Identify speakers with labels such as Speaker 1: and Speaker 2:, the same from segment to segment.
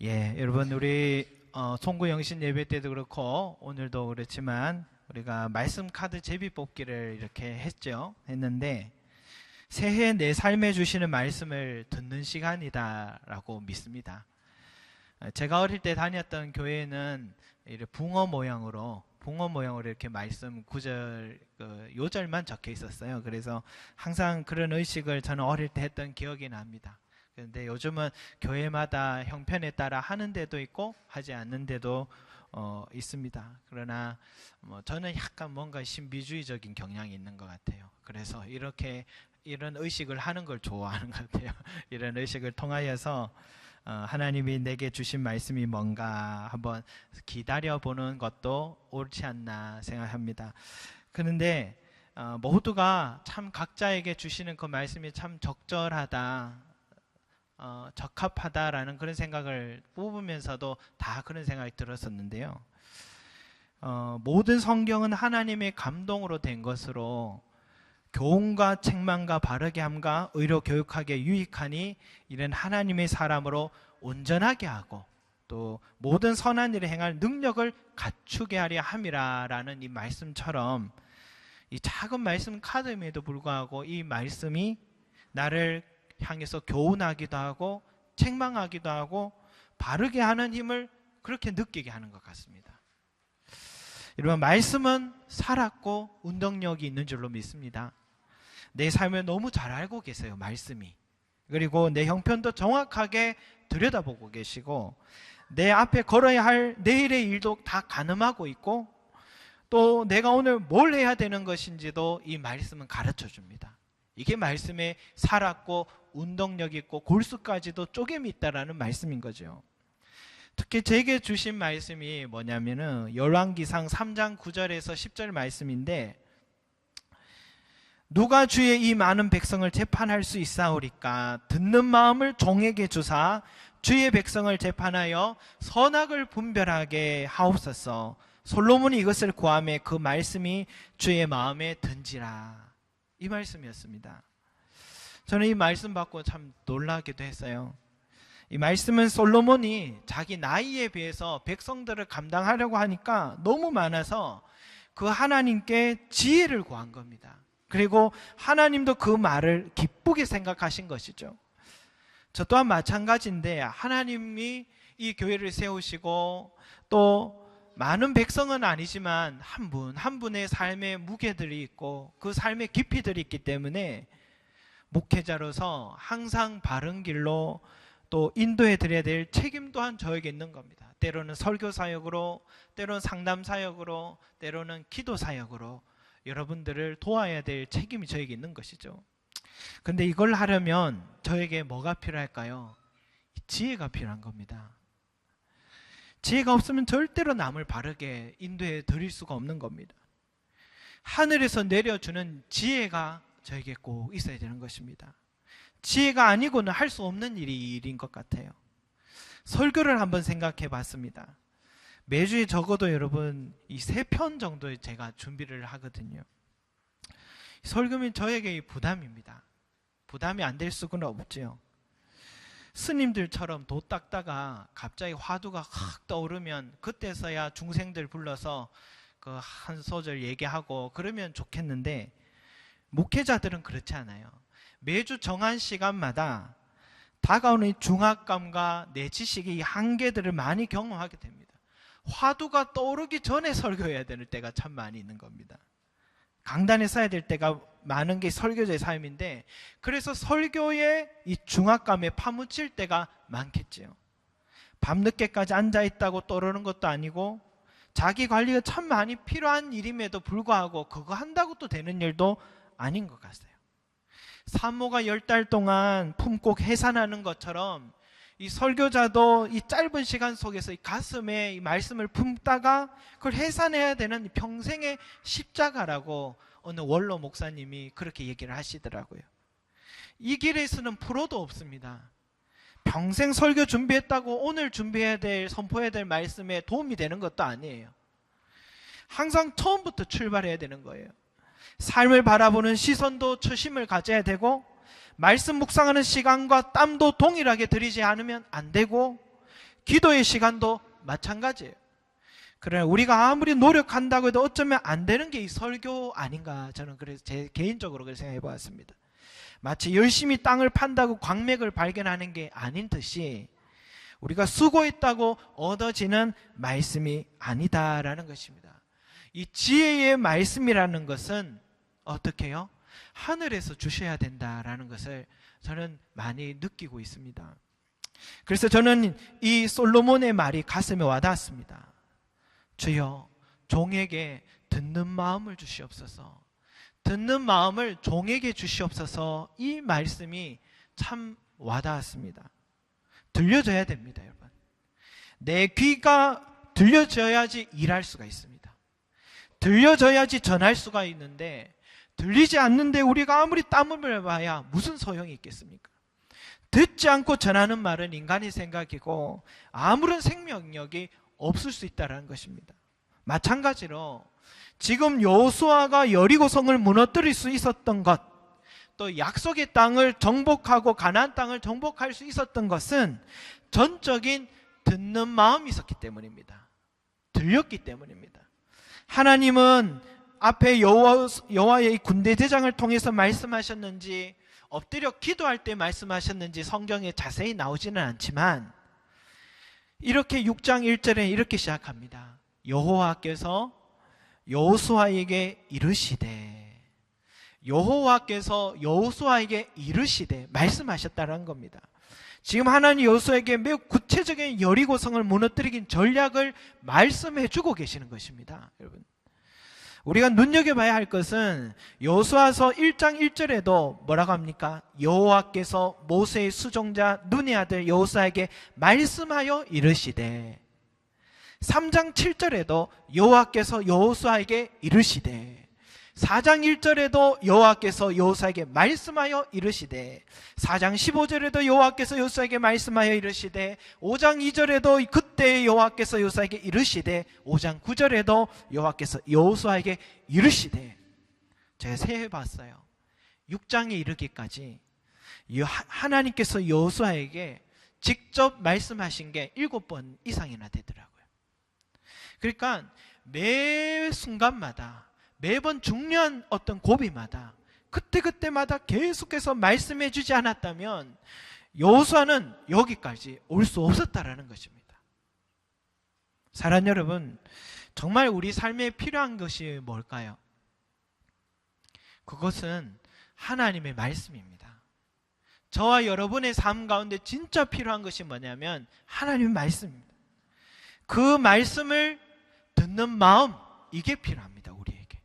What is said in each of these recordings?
Speaker 1: 여러분 우리 송구 영신 예배 때도 그렇고 오늘도 그렇지만 우리가 말씀 카드 제비 뽑기를 이렇게 했는데 새해 내 삶에 주시는 말씀을 듣는 시간이다라고 믿습니다. 제가 어릴 때 다녔던 교회는 붕어 모양으로 이렇게 말씀 구절 요절만 적혀 있었어요. 그래서 항상 그런 의식을 저는 어릴 때 했던 기억이 납니다. 그런데 요즘은 교회마다 형편에 따라 하는 데도 있고 하지 않는 데도 있습니다. 그러나 저는 약간 뭔가 신비주의적인 경향이 있는 것 같아요. 그래서 이런 의식을 하는 걸 좋아하는 것 같아요. 이런 의식을 통하여서 하나님이 내게 주신 말씀이 뭔가 한번 기다려보는 것도 옳지 않나 생각합니다. 그런데 모두가 참 각자에게 주시는 그 말씀이 참 적절하다, 적합하다라는 그런 생각을 뽑으면서도 다 그런 생각이 들었었는데요. 모든 성경은 하나님의 감동으로 된 것으로 교훈과 책망과 바르게 함과 의로 교육하기에 유익하니 이는 하나님의 사람으로 온전하게 하고 또 모든 선한 일을 행할 능력을 갖추게 하려 함이라라는 이 말씀처럼 이 작은 말씀 카드임에도 불구하고 이 말씀이 나를 향해서 교훈하기도 하고 책망하기도 하고 바르게 하는 힘을 그렇게 느끼게 하는 것 같습니다. 여러분, 말씀은 살았고 운동력이 있는 줄로 믿습니다. 내 삶을 너무 잘 알고 계세요, 말씀이. 그리고 내 형편도 정확하게 들여다보고 계시고 내 앞에 걸어야 할 내일의 일도 다 가늠하고 있고 또 내가 오늘 뭘 해야 되는 것인지도 이 말씀은 가르쳐 줍니다. 이게 말씀에 살았고 운동력 있고 골수까지도 쪼개미 있다라는 말씀인 거죠. 특히 제게 주신 말씀이 뭐냐면은 열왕기상 3장 9절에서 10절 말씀인데 누가 주의 이 많은 백성을 재판할 수 있사오리까 듣는 마음을 종에게 주사 주의 백성을 재판하여 선악을 분별하게 하옵소서. 솔로몬이 이것을 구하매 그 말씀이 주의 마음에 든지라. 이 말씀이었습니다. 저는 이 말씀 받고 참 놀라기도 했어요. 이 말씀은 솔로몬이 자기 나이에 비해서 백성들을 감당하려고 하니까 너무 많아서 그 하나님께 지혜를 구한 겁니다. 그리고 하나님도 그 말을 기쁘게 생각하신 것이죠. 저 또한 마찬가지인데 하나님이 이 교회를 세우시고 또 많은 백성은 아니지만 한 분 한 분의 삶의 무게들이 있고 그 삶의 깊이들이 있기 때문에 목회자로서 항상 바른 길로 또 인도해 드려야 될 책임 또한 저에게 있는 겁니다. 때로는 설교 사역으로, 때로는 상담 사역으로, 때로는 기도 사역으로 여러분들을 도와야 될 책임이 저에게 있는 것이죠. 근데 이걸 하려면 저에게 뭐가 필요할까요? 지혜가 필요한 겁니다. 지혜가 없으면 절대로 남을 바르게 인도해 드릴 수가 없는 겁니다. 하늘에서 내려주는 지혜가 저에게 꼭 있어야 되는 것입니다. 지혜가 아니고는 할 수 없는 일인 것 같아요. 설교를 한번 생각해 봤습니다. 매주에 적어도 여러분 이 3편 정도 제가 준비를 하거든요. 설교면 저에게 부담입니다. 부담이 안 될 수는 없죠. 스님들처럼 도 닦다가 갑자기 화두가 확 떠오르면 그때서야 중생들 불러서 그 한 소절 얘기하고 그러면 좋겠는데 목회자들은 그렇지 않아요. 매주 정한 시간마다 다가오는 이 중압감과 내 지식의 한계들을 많이 경험하게 됩니다. 화두가 떠오르기 전에 설교해야 되는 때가 참 많이 있는 겁니다. 강단에 서야 될 때가 많은 게 설교자의 삶인데 그래서 설교에 이 중압감에 파묻힐 때가 많겠지요. 밤늦게까지 앉아있다고 떠오르는 것도 아니고 자기 관리가 참 많이 필요한 일임에도 불구하고 그거 한다고 또 되는 일도 아닌 것 같아요. 산모가 10달 동안 품고 해산하는 것처럼 이 설교자도 이 짧은 시간 속에서 이 가슴에 이 말씀을 품다가 그걸 해산해야 되는 평생의 십자가라고 어느 원로 목사님이 그렇게 얘기를 하시더라고요. 이 길에서는 프로도 없습니다. 평생 설교 준비했다고 오늘 준비해야 될, 선포해야 될 말씀에 도움이 되는 것도 아니에요. 항상 처음부터 출발해야 되는 거예요. 삶을 바라보는 시선도 초심을 가져야 되고 말씀 묵상하는 시간과 땀도 동일하게 들이지 않으면 안 되고 기도의 시간도 마찬가지예요. 그러나 우리가 아무리 노력한다고 해도 어쩌면 안 되는 게 이 설교 아닌가, 저는 그래서 제 개인적으로 그렇게 생각해 보았습니다. 마치 열심히 땅을 판다고 광맥을 발견하는 게 아닌 듯이 우리가 수고했다고 얻어지는 말씀이 아니다라는 것입니다. 이 지혜의 말씀이라는 것은 어떻게 해요? 하늘에서 주셔야 된다라는 것을 저는 많이 느끼고 있습니다. 그래서 저는 이 솔로몬의 말이 가슴에 와닿았습니다. 주여, 종에게 듣는 마음을 주시옵소서. 듣는 마음을 종에게 주시옵소서. 이 말씀이 참 와닿았습니다. 들려줘야 됩니다, 여러분. 내 귀가 들려줘야지 일할 수가 있습니다. 들려줘야지 전할 수가 있는데, 들리지 않는데 우리가 아무리 땀을 흘려봐야 무슨 소용이 있겠습니까? 듣지 않고 전하는 말은 인간의 생각이고 아무런 생명력이 없을 수 있다는 것입니다. 마찬가지로 지금 여호수아가 여리고성을 무너뜨릴 수 있었던 것, 또 약속의 땅을 정복하고 가나안 땅을 정복할 수 있었던 것은 전적인 듣는 마음이 있었기 때문입니다. 들렸기 때문입니다. 하나님은 앞에 여호와의 군대 대장을 통해서 말씀하셨는지, 엎드려 기도할 때 말씀하셨는지 성경에 자세히 나오지는 않지만, 이렇게 6장 1절에 이렇게 시작합니다. 여호와께서 여호수아에게 이르시되, 여호와께서 여호수아에게 이르시되 말씀하셨다는 겁니다. 지금 하나님 여호수아에게 매우 구체적인 여리고성을 무너뜨리긴 전략을 말씀해 주고 계시는 것입니다. 여러분, 우리가 눈여겨봐야 할 것은 여호수아서 1장 1절에도 뭐라고 합니까? 여호와께서 모세의 수종자 눈의 아들 여호수아에게 말씀하여 이르시되, 3장 7절에도 여호와께서 여호수아에게 이르시되, 4장 1절에도 여호와께서 여호수아에게 말씀하여 이르시되, 4장 15절에도 여호와께서 여호수아에게 말씀하여 이르시되, 5장 2절에도 그때 여호와께서 여호수아에게 이르시되, 5장 9절에도 여호와께서 여호수아에게 이르시되. 제가 세해봤어요. 6장에 이르기까지 하나님께서 여호수아에게 직접 말씀하신 게 7번 이상이나 되더라고요. 그러니까 매 순간마다, 매번 중요한 어떤 고비마다, 그때그때마다 계속해서 말씀해 주지 않았다면 여호수아는 여기까지 올 수 없었다라는 것입니다. 사랑하는 여러분, 정말 우리 삶에 필요한 것이 뭘까요? 그것은 하나님의 말씀입니다. 저와 여러분의 삶 가운데 진짜 필요한 것이 뭐냐면 하나님의 말씀입니다. 그 말씀을 듣는 마음, 이게 필요합니다, 우리에게.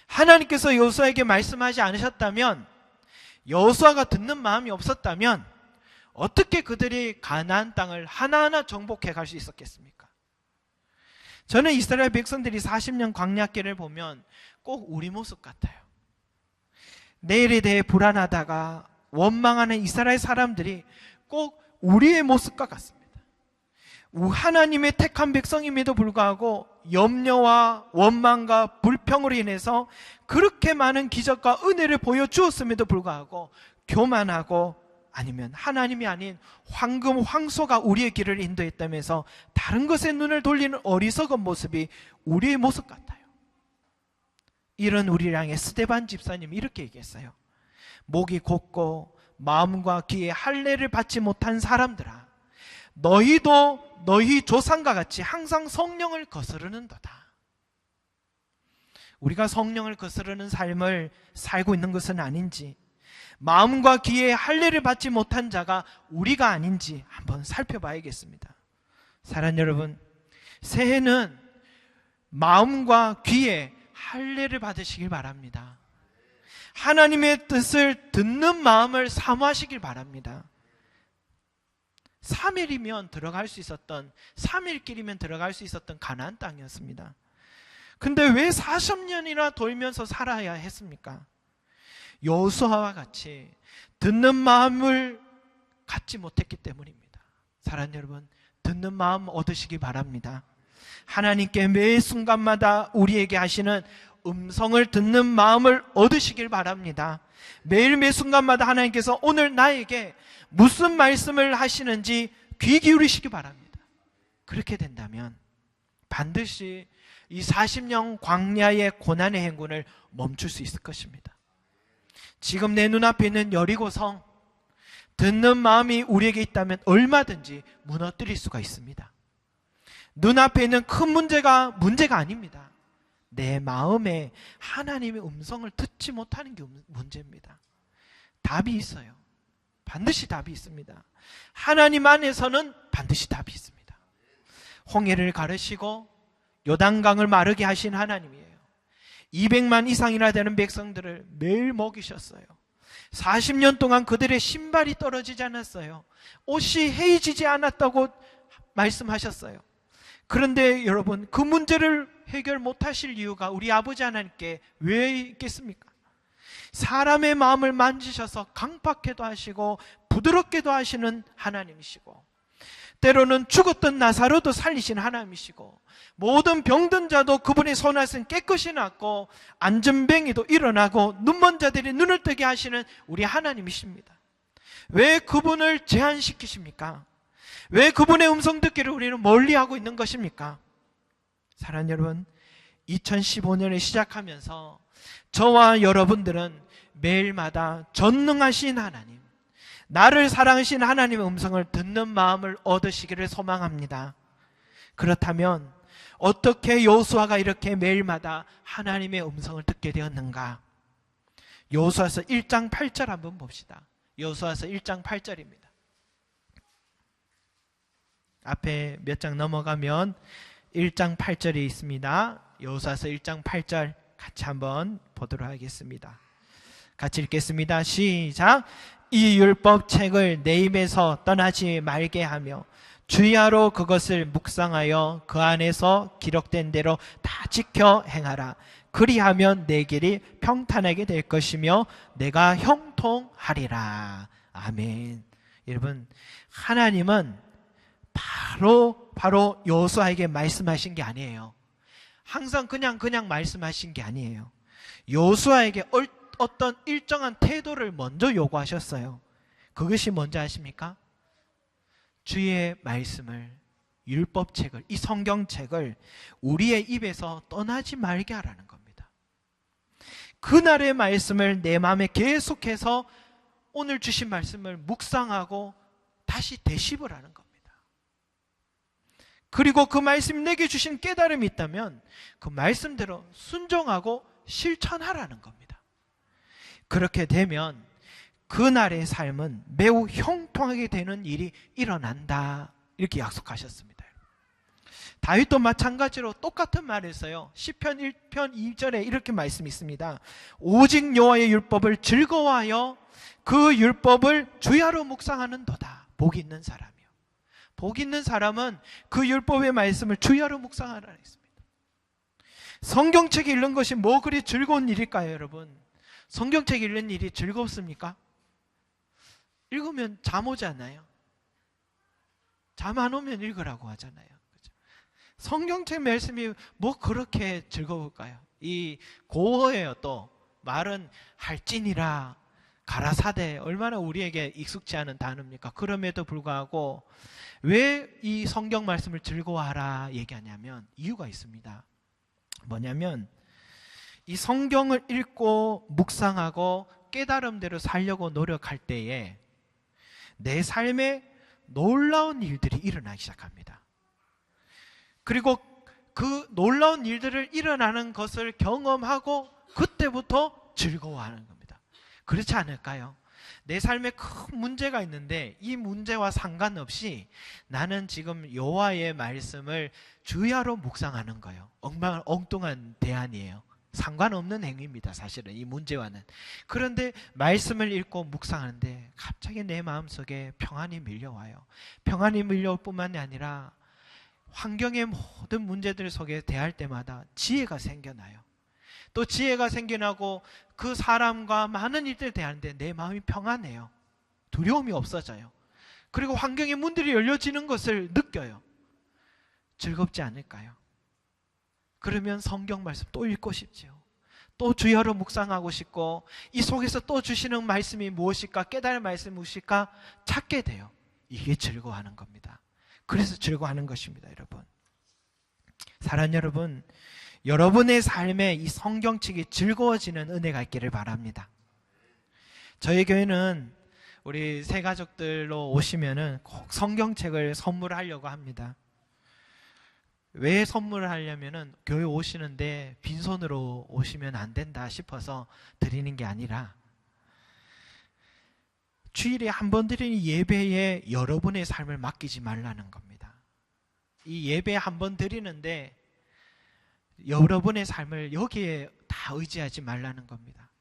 Speaker 1: 하나님께서 여호수아에게 말씀하지 않으셨다면, 여호수아가 듣는 마음이 없었다면 어떻게 그들이 가나안 땅을 하나하나 정복해 갈 수 있었겠습니까? 저는 이스라엘 백성들이 40년 광야길을 보면 꼭 우리 모습 같아요. 내일에 대해 불안하다가 원망하는 이스라엘 사람들이 꼭 우리의 모습과 같습니다. 하나님의 택한 백성임에도 불구하고 염려와 원망과 불평으로 인해서 그렇게 많은 기적과 은혜를 보여주었음에도 불구하고 교만하고, 아니면 하나님이 아닌 황금 황소가 우리의 길을 인도했다면서 다른 것에 눈을 돌리는 어리석은 모습이 우리의 모습 같아요. 이런 우리를 향해 스데반 집사님이 이렇게 얘기했어요. 목이 곧고 마음과 귀에 할례를 받지 못한 사람들아, 너희도 너희 조상과 같이 항상 성령을 거스르는도다. 우리가 성령을 거스르는 삶을 살고 있는 것은 아닌지, 마음과 귀에 할례를 받지 못한 자가 우리가 아닌지 한번 살펴봐야겠습니다. 사랑하는 여러분, 새해는 마음과 귀에 할례를 받으시길 바랍니다. 하나님의 뜻을 듣는 마음을 사모하시길 바랍니다. 3일이면 들어갈 수 있었던, 3일길이면 들어갈 수 있었던 가나안 땅이었습니다. 근데 왜 40년이나 돌면서 살아야 했습니까? 여호수아와 같이 듣는 마음을 갖지 못했기 때문입니다. 사랑하는 여러분, 듣는 마음 얻으시기 바랍니다. 하나님께 매 순간마다 우리에게 하시는 음성을 듣는 마음을 얻으시길 바랍니다. 매일 매 순간마다 하나님께서 오늘 나에게 무슨 말씀을 하시는지 귀 기울이시기 바랍니다. 그렇게 된다면 반드시 이 40년 광야의 고난의 행군을 멈출 수 있을 것입니다. 지금 내 눈앞에 있는 여리고성, 듣는 마음이 우리에게 있다면 얼마든지 무너뜨릴 수가 있습니다. 눈앞에 있는 큰 문제가 아닙니다. 내 마음에 하나님의 음성을 듣지 못하는 게 문제입니다. 답이 있어요. 반드시 답이 있습니다. 하나님 안에서는 반드시 답이 있습니다. 홍해를 가르시고 요단강을 마르게 하신 하나님이에요. 200만 이상이나 되는 백성들을 매일 먹이셨어요. 40년 동안 그들의 신발이 떨어지지 않았어요. 옷이 해이지지 않았다고 말씀하셨어요. 그런데 여러분, 그 문제를 해결 못하실 이유가 우리 아버지 하나님께 왜 있겠습니까? 사람의 마음을 만지셔서 강팍해도 하시고 부드럽게도 하시는 하나님이시고, 때로는 죽었던 나사로도 살리신 하나님이시고, 모든 병든 자도 그분의 손아래는 깨끗이 낫고 안전뱅이도 일어나고 눈먼 자들이 눈을 뜨게 하시는 우리 하나님이십니다. 왜 그분을 제한시키십니까? 왜 그분의 음성 듣기를 우리는 멀리하고 있는 것입니까? 사랑하는 여러분, 2015년에 시작하면서 저와 여러분들은 매일마다 전능하신 하나님, 나를 사랑하신 하나님의 음성을 듣는 마음을 얻으시기를 소망합니다. 그렇다면 어떻게 여호수아가 이렇게 매일마다 하나님의 음성을 듣게 되었는가? 여호수아서 1장 8절 한번 봅시다. 여호수아서 1장 8절입니다. 앞에 몇 장 넘어가면 1장 8절이 있습니다. 여호수아서 1장 8절 같이 한번 보도록 하겠습니다. 같이 읽겠습니다. 시작. 이 율법책을 내 입에서 떠나지 말게 하며 주야로 그것을 묵상하여 그 안에서 기록된 대로 다 지켜 행하라. 그리하면 내 길이 평탄하게 될 것이며 내가 형통하리라. 아멘. 여러분, 하나님은 바로 여호수아에게 말씀하신 게 아니에요. 항상 그냥 말씀하신 게 아니에요. 여호수아에게 어떤 일정한 태도를 먼저 요구하셨어요. 그것이 뭔지 아십니까? 주의 말씀을, 율법책을, 이 성경책을 우리의 입에서 떠나지 말게 하라는 겁니다. 그날의 말씀을 내 마음에 계속해서 오늘 주신 말씀을 묵상하고 다시 되씹으라는 겁니다. 그리고 그 말씀이 내게 주신 깨달음이 있다면 그 말씀대로 순종하고 실천하라는 겁니다. 그렇게 되면 그날의 삶은 매우 형통하게 되는 일이 일어난다, 이렇게 약속하셨습니다. 다윗도 마찬가지로 똑같은 말을 했어요. 시편 1편 2절에 이렇게 말씀이 있습니다. 오직 여호와의 율법을 즐거워하여 그 율법을 주야로 묵상하는도다. 복이 있는 사람이요. 복이 있는 사람은 그 율법의 말씀을 주야로 묵상하라 했습니다. 성경책 읽는 것이 뭐 그리 즐거운 일일까요, 여러분? 성경책 읽는 일이 즐겁습니까? 읽으면 잠 오잖아요. 잠 안 오면 읽으라고 하잖아요. 그렇죠? 성경책 말씀이 뭐 그렇게 즐거울까요? 이 고어예요. 또 말은 할진이라, 가라사대, 얼마나 우리에게 익숙지 않은 단어입니까? 그럼에도 불구하고 왜 이 성경 말씀을 즐거워하라 얘기하냐면 이유가 있습니다. 뭐냐면 이 성경을 읽고 묵상하고 깨달음대로 살려고 노력할 때에 내 삶에 놀라운 일들이 일어나기 시작합니다. 그리고 그 놀라운 일들을 일어나는 것을 경험하고 그때부터 즐거워하는 겁니다. 그렇지 않을까요? 내 삶에 큰 문제가 있는데 이 문제와 상관없이 나는 지금 여호와의 말씀을 주야로 묵상하는 거예요. 엉뚱한 대안이에요. 상관없는 행위입니다. 사실은 이 문제와는. 그런데 말씀을 읽고 묵상하는데 갑자기 내 마음속에 평안이 밀려와요. 평안이 밀려올 뿐만이 아니라 환경의 모든 문제들 속에 대할 때마다 지혜가 생겨나요. 또 지혜가 생겨나고 그 사람과 많은 일들을 대하는데 내 마음이 평안해요. 두려움이 없어져요. 그리고 환경의 문들이 열려지는 것을 느껴요. 즐겁지 않을까요? 그러면 성경 말씀 또 읽고 싶지요. 또 주야로 묵상하고 싶고 이 속에서 또 주시는 말씀이 무엇일까, 깨달을 말씀이 무엇일까 찾게 돼요. 이게 즐거워하는 겁니다. 그래서 즐거워하는 것입니다, 여러분. 사랑하는 여러분, 여러분의 삶에 이 성경책이 즐거워지는 은혜가 있기를 바랍니다. 저희 교회는 우리 새 가족들로 오시면은 꼭 성경책을 선물하려고 합니다. 왜 선물을 하려면은 교회 오시는데 빈손으로 오시면 안 된다 싶어서 드리는 게 아니라, 주일에 한 번 드리는 예배에 여러분의 삶을 맡기지 말라는 겁니다. 이 예배 한 번 드리는데 여러분의 삶을 여기에 다 의지하지 말라는 겁니다.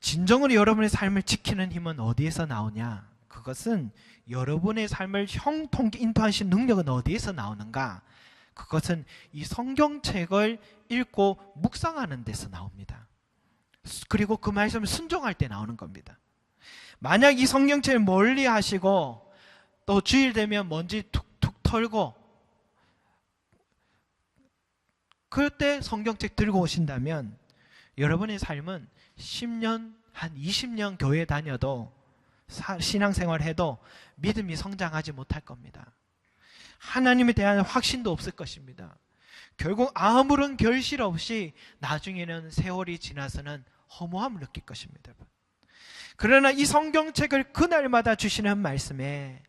Speaker 1: 진정으로 여러분의 삶을 지키는 힘은 어디에서 나오냐? 그것은 여러분의 삶을 형통케 인도하신 능력은 어디에서 나오는가? 그것은 이 성경책을 읽고 묵상하는 데서 나옵니다. 그리고 그 말씀을 순종할 때 나오는 겁니다. 만약 이 성경책을 멀리 하시고 또 주일 되면 먼지 툭툭 털고 그럴 때 성경책 들고 오신다면 여러분의 삶은 10년, 한 20년 교회 다녀도 신앙생활 해도 믿음이 성장하지 못할 겁니다. 하나님에 대한 확신도 없을 것입니다. 결국 아무런 결실 없이 나중에는 세월이 지나서는 허무함을 느낄 것입니다. 그러나 이 성경책을 그날마다 주시는 말씀에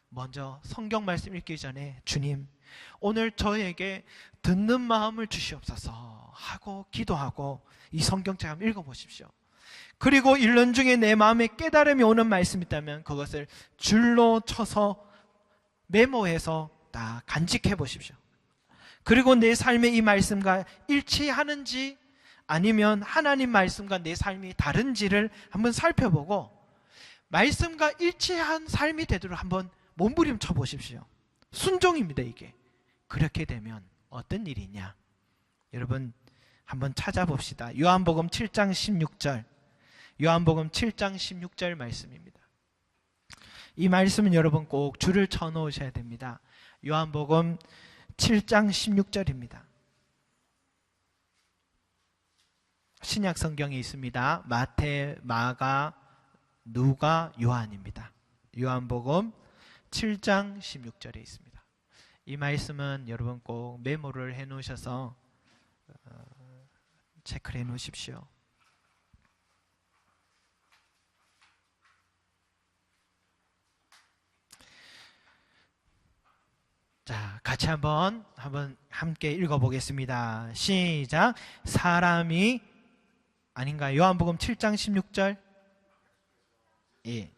Speaker 1: 먼저 성경 말씀 읽기 전에 주님, 오늘 저에게 듣는 마음을 주시옵소서 하고 기도하고 이 성경책 한번 읽어보십시오. 그리고 1년 중에 내 마음에 깨달음이 오는 말씀이 있다면 그것을 줄로 쳐서 메모해서 다 간직해 보십시오. 그리고 내 삶의 이 말씀과 일치하는지 아니면 하나님 말씀과 내 삶이 다른지를 한번 살펴보고 말씀과 일치한 삶이 되도록 한번 몸부림쳐 보십시오. 순종입니다, 이게. 그렇게 되면 어떤 일이냐? 여러분 한번 찾아봅시다. 요한복음 7장 16절. 요한복음 7장 16절 말씀입니다. 이 말씀은 여러분 꼭 줄을 쳐 놓으셔야 됩니다. 요한복음 7장 16절입니다. 신약 성경에 있습니다. 마태, 마가, 누가, 요한입니다. 요한복음 7장 16절에 있습니다. 이 말씀은 여러분 꼭 메모를 해 놓으셔서 체크를 해 놓으십시오. 자, 같이 한번 함께 읽어보겠습니다. 시작. 사람이 아닌가요? 요한복음 7장 16절. 예.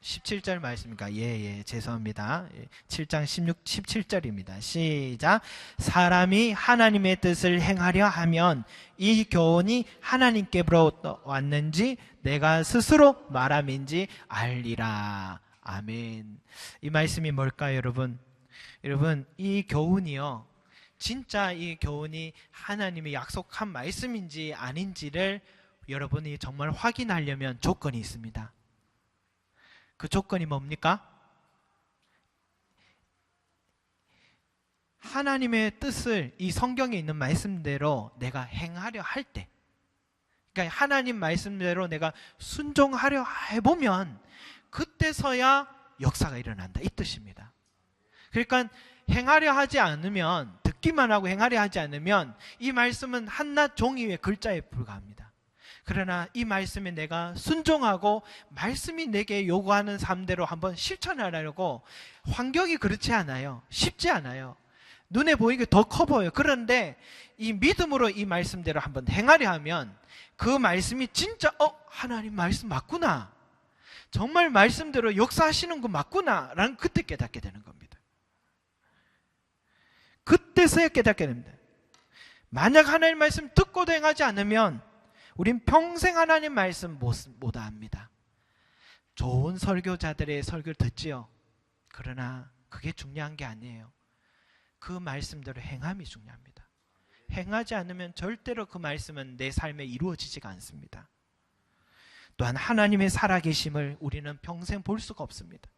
Speaker 1: 17절 말씀입니까? 예, 죄송합니다. 7장 17절입니다. 시작. 사람이 하나님의 뜻을 행하려 하면 이 교훈이 하나님께로부터 왔는지 내가 스스로 말함인지 알리라. 아멘. 이 말씀이 뭘까요, 여러분? 여러분, 이 교훈이요, 진짜 이 교훈이 하나님이 약속한 말씀인지 아닌지를 여러분이 정말 확인하려면 조건이 있습니다. 그 조건이 뭡니까? 하나님의 뜻을 이 성경에 있는 말씀대로 내가 행하려 할 때, 그러니까 하나님 말씀대로 내가 순종하려 해보면 그때서야 역사가 일어난다, 이 뜻입니다. 그러니까 행하려 하지 않으면, 듣기만 하고 행하려 하지 않으면 이 말씀은 한낱 종이 위의 글자에 불과합니다. 그러나 이 말씀에 내가 순종하고 말씀이 내게 요구하는 삶대로 한번 실천하려고, 환경이 그렇지 않아요. 쉽지 않아요. 눈에 보이게 더 커 보여요. 그런데 이 믿음으로 이 말씀대로 한번 행하려 하면 그 말씀이 진짜 하나님 말씀 맞구나, 정말 말씀대로 역사하시는 거 맞구나 라는 그때 깨닫게 되는 겁니다. 그때서야 깨닫게 됩니다. 만약 하나님 말씀 듣고도 행하지 않으면 우린 평생 하나님 말씀 못 압니다. 좋은 설교자들의 설교를 듣지요. 그러나 그게 중요한 게 아니에요. 그 말씀대로 행함이 중요합니다. 행하지 않으면 절대로 그 말씀은 내 삶에 이루어지지가 않습니다. 또한 하나님의 살아계심을 우리는 평생 볼 수가 없습니다.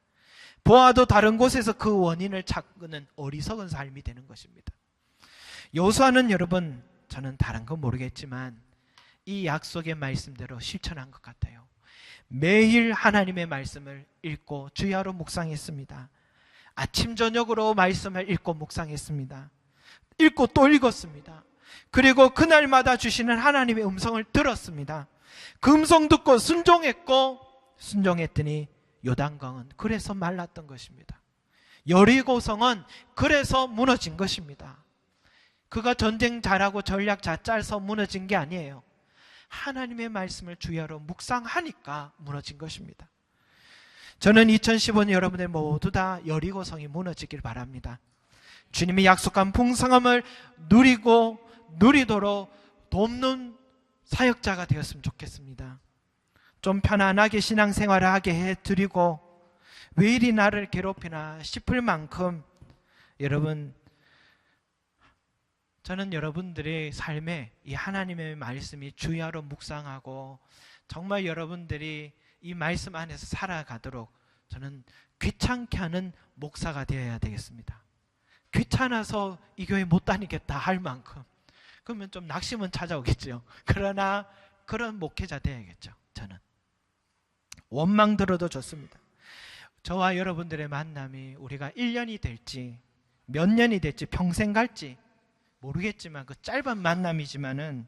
Speaker 1: 보아도 다른 곳에서 그 원인을 찾는 어리석은 삶이 되는 것입니다. 여호수아는, 여러분, 저는 다른 건 모르겠지만 이 약속의 말씀대로 실천한 것 같아요. 매일 하나님의 말씀을 읽고 주야로 묵상했습니다. 아침 저녁으로 말씀을 읽고 묵상했습니다. 읽고 또 읽었습니다. 그리고 그날마다 주시는 하나님의 음성을 들었습니다. 그 음성 듣고 순종했더니 요단강은 그래서 말랐던 것입니다. 여리고성은 그래서 무너진 것입니다. 그가 전쟁 잘하고 전략 잘 짜서 무너진 게 아니에요. 하나님의 말씀을 주야로 묵상하니까 무너진 것입니다. 저는 2015년 여러분들 모두 다 여리고성이 무너지길 바랍니다. 주님이 약속한 풍성함을 누리도록 돕는 사역자가 되었으면 좋겠습니다. 좀 편안하게 신앙생활을 하게 해드리고 왜 이리 나를 괴롭히나 싶을 만큼 여러분, 저는 여러분들의 삶에 이 하나님의 말씀이 주야로 묵상하고 정말 여러분들이 이 말씀 안에서 살아가도록 저는 귀찮게 하는 목사가 되어야 되겠습니다. 귀찮아서 이 교회 못 다니겠다 할 만큼, 그러면 좀 낙심은 찾아오겠죠. 그러나 그런 목회자 되어야겠죠. 저는 원망 들어도 좋습니다. 저와 여러분들의 만남이 우리가 1년이 될지 몇 년이 될지 평생 갈지 모르겠지만 그 짧은 만남이지만은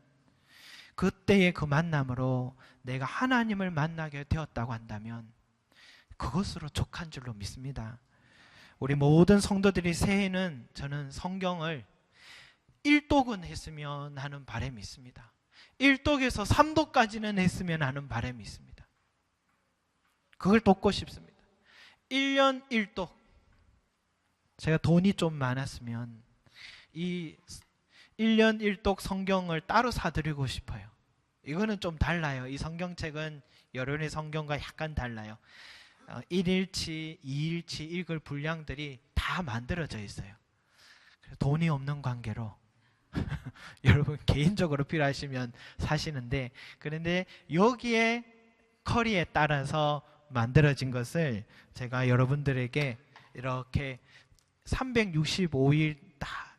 Speaker 1: 그때의 그 만남으로 내가 하나님을 만나게 되었다고 한다면 그것으로 족한 줄로 믿습니다. 우리 모든 성도들이 새해는 저는 성경을 1독은 했으면 하는 바람이 있습니다. 1독에서 3독까지는 했으면 하는 바람이 있습니다. 그걸 돕고 싶습니다. 1년 1독. 제가 돈이 좀 많았으면 이 1년 1독 성경을 따로 사드리고 싶어요. 이거는 좀 달라요. 이 성경책은 여론의 성경과 약간 달라요. 1일치, 2일치 읽을 분량들이 다 만들어져 있어요. 돈이 없는 관계로 여러분 개인적으로 필요하시면 사시는데, 그런데 여기에 커리에 따라서 만들어진 것을 제가 여러분들에게 이렇게 365일 딱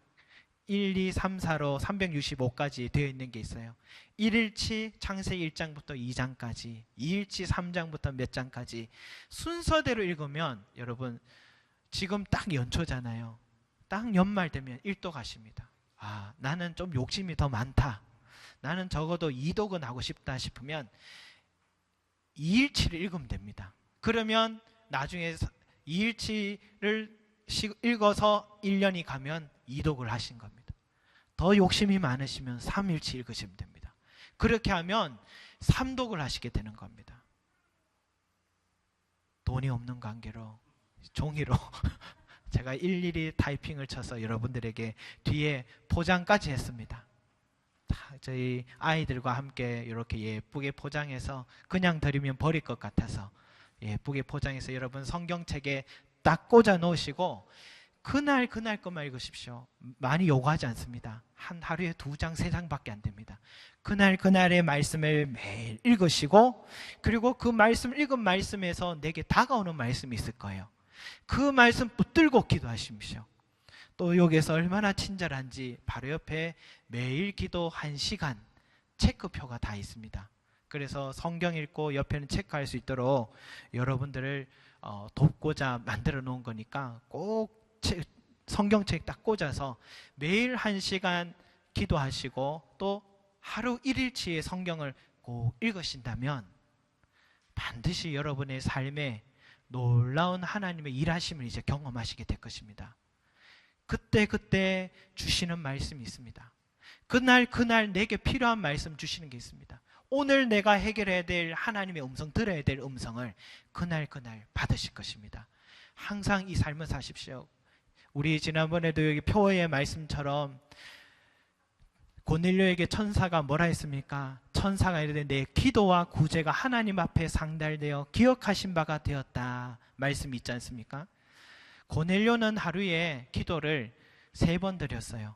Speaker 1: 1, 2, 3, 4로 365까지 되어 있는 게 있어요. 1일치 창세기 1장부터 2장까지, 2일치 3장부터 몇 장까지 순서대로 읽으면 여러분 지금 딱 연초잖아요. 딱 연말 되면 1독 하십니다. 아, 나는 좀 욕심이 더 많다, 나는 적어도 2독은 하고 싶다 싶으면 2일치를 읽으면 됩니다. 그러면 나중에 2일치를 읽어서 1년이 가면 2독을 하신 겁니다. 더 욕심이 많으시면 3일치 읽으시면 됩니다. 그렇게 하면 3독을 하시게 되는 겁니다. 돈이 없는 관계로 종이로 제가 일일이 타이핑을 쳐서 여러분들에게 뒤에 포장까지 했습니다. 저희 아이들과 함께 이렇게 예쁘게 포장해서 그냥 드리면 버릴 것 같아서 예쁘게 포장해서 여러분 성경책에 딱 꽂아 놓으시고 그날 것만 읽으십시오. 많이 요구하지 않습니다. 한 하루에 2장 3장밖에 안 됩니다. 그날의 말씀을 매일 읽으시고, 그리고 그 말씀 읽은 말씀에서 내게 다가오는 말씀이 있을 거예요. 그 말씀 붙들고 기도하십시오. 또 여기에서 얼마나 친절한지 바로 옆에 매일 기도 1시간 체크표가 다 있습니다. 그래서 성경 읽고 옆에는 체크할 수 있도록 여러분들을 돕고자 만들어 놓은 거니까 꼭 성경책 딱 꽂아서 매일 1시간 기도하시고 또 하루 1일치의 성경을 꼭 읽으신다면 반드시 여러분의 삶에 놀라운 하나님의 일하심을 이제 경험하시게 될 것입니다. 그때 주시는 말씀이 있습니다. 그날 내게 필요한 말씀 주시는 게 있습니다. 오늘 내가 해결해야 될 하나님의 음성, 들어야 될 음성을 그날 받으실 것입니다. 항상 이 삶을 사십시오. 우리 지난번에도 여기 표어의 말씀처럼 고넬료에게 천사가 뭐라 했습니까? 천사가 이르되 내 기도와 구제가 하나님 앞에 상달되어 기억하신 바가 되었다 말씀이 있지 않습니까? 고넬료는 하루에 기도를 3번 드렸어요.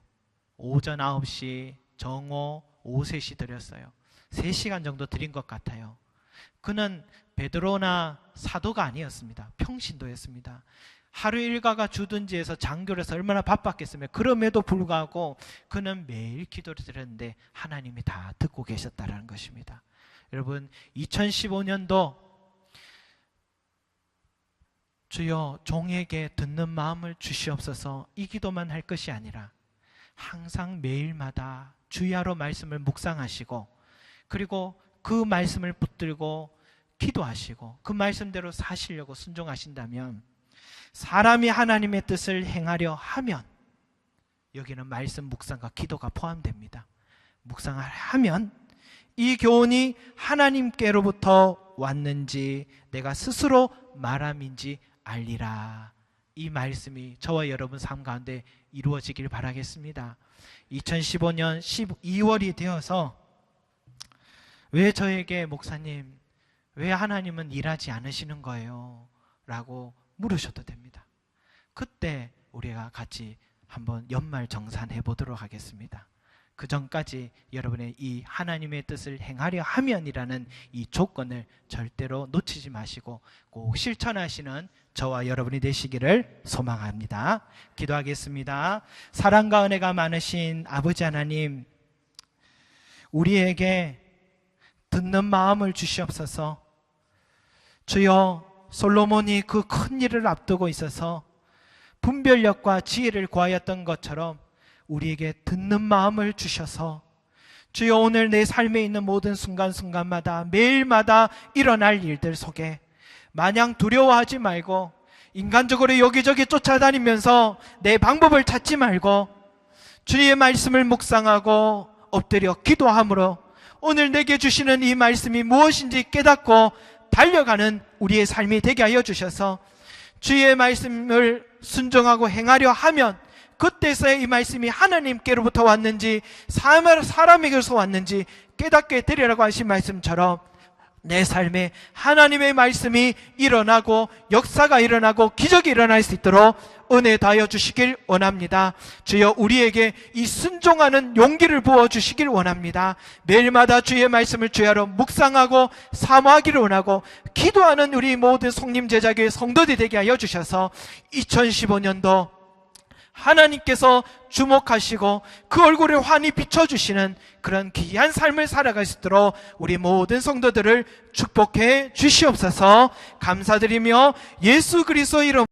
Speaker 1: 오전 9시, 정오, 오후 3시 드렸어요. 3시간 정도 드린 것 같아요. 그는 베드로나 사도가 아니었습니다. 평신도였습니다. 하루 일과가 주둔지에서 장교를 해서 얼마나 바빴겠으며 그럼에도 불구하고 그는 매일 기도를 드렸는데 하나님이 다 듣고 계셨다는 것입니다. 여러분 2015년도 주여 종에게 듣는 마음을 주시옵소서 이 기도만 할 것이 아니라 항상 매일마다 주야로 말씀을 묵상하시고 그리고 그 말씀을 붙들고 기도하시고 그 말씀대로 사시려고 순종하신다면 사람이 하나님의 뜻을 행하려 하면 여기는 말씀 묵상과 기도가 포함됩니다. 묵상을 하면 이 교훈이 하나님께로부터 왔는지 내가 스스로 말함인지 알리라. 이 말씀이 저와 여러분 삶 가운데 이루어지길 바라겠습니다. 2015년 12월이 되어서 왜 저에게 목사님 왜 하나님은 일하지 않으시는 거예요? 라고 물으셔도 됩니다. 그때 우리가 같이 한번 연말 정산해 보도록 하겠습니다. 그 전까지 여러분의 이 하나님의 뜻을 행하려 하면이라는 이 조건을 절대로 놓치지 마시고 꼭 실천하시는 저와 여러분이 되시기를 소망합니다. 기도하겠습니다. 사랑과 은혜가 많으신 아버지 하나님, 우리에게 듣는 마음을 주시옵소서. 주여, 솔로몬이 그 큰 일을 앞두고 있어서 분별력과 지혜를 구하였던 것처럼 우리에게 듣는 마음을 주셔서 주여 오늘 내 삶에 있는 모든 순간순간마다 매일마다 일어날 일들 속에 마냥 두려워하지 말고 인간적으로 여기저기 쫓아다니면서 내 방법을 찾지 말고 주의 말씀을 묵상하고 엎드려 기도함으로 오늘 내게 주시는 이 말씀이 무엇인지 깨닫고 달려가는 우리의 삶이 되게 하여 주셔서 주의 말씀을 순종하고 행하려 하면 그때서야 이 말씀이 하나님께로부터 왔는지 사람에게서 왔는지 깨닫게 되리라고 하신 말씀처럼 내 삶에 하나님의 말씀이 일어나고 역사가 일어나고 기적이 일어날 수 있도록 은혜 다하여 주시길 원합니다. 주여 우리에게 이 순종하는 용기를 부어주시길 원합니다. 매일마다 주의 말씀을 주야로 묵상하고 사모하기를 원하고 기도하는 우리 모든 성림 제자교회 성도들이 되게 하여 주셔서 2015년도 하나님께서 주목하시고 그 얼굴에 환히 비춰주시는 그런 귀한 삶을 살아갈 수 있도록 우리 모든 성도들을 축복해 주시옵소서. 감사드리며 예수 그리스도 이름